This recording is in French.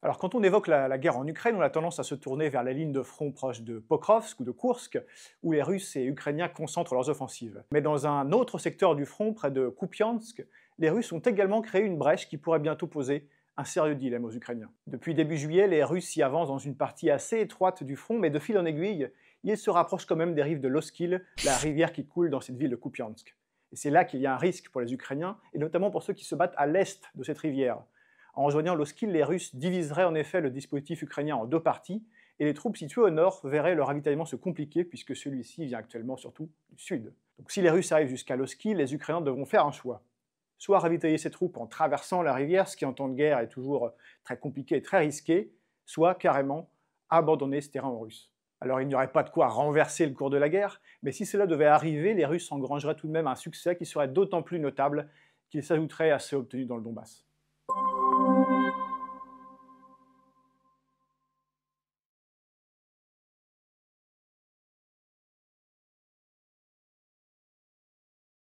Alors quand on évoque la guerre en Ukraine, on a tendance à se tourner vers la ligne de front proche de Pokrovsk ou de Koursk, où les Russes et Ukrainiens concentrent leurs offensives. Mais dans un autre secteur du front, près de Kupiansk, les Russes ont également créé une brèche qui pourrait bientôt poser un sérieux dilemme aux Ukrainiens. Depuis début juillet, les Russes y avancent dans une partie assez étroite du front, mais de fil en aiguille, ils se rapprochent quand même des rives de l'Oskil, la rivière qui coule dans cette ville de Kupiansk. Et c'est là qu'il y a un risque pour les Ukrainiens, et notamment pour ceux qui se battent à l'est de cette rivière. En rejoignant l'Oskil, les Russes diviseraient en effet le dispositif ukrainien en deux parties, et les troupes situées au nord verraient leur ravitaillement se compliquer puisque celui-ci vient actuellement surtout du sud. Donc si les Russes arrivent jusqu'à l'Oskil, les Ukrainiens devront faire un choix. Soit ravitailler ces troupes en traversant la rivière, ce qui en temps de guerre est toujours très compliqué et très risqué, soit carrément abandonner ce terrain aux Russes. Alors il n'y aurait pas de quoi renverser le cours de la guerre, mais si cela devait arriver, les Russes engrangeraient tout de même un succès qui serait d'autant plus notable qu'il s'ajouterait à ceux obtenus dans le Donbass.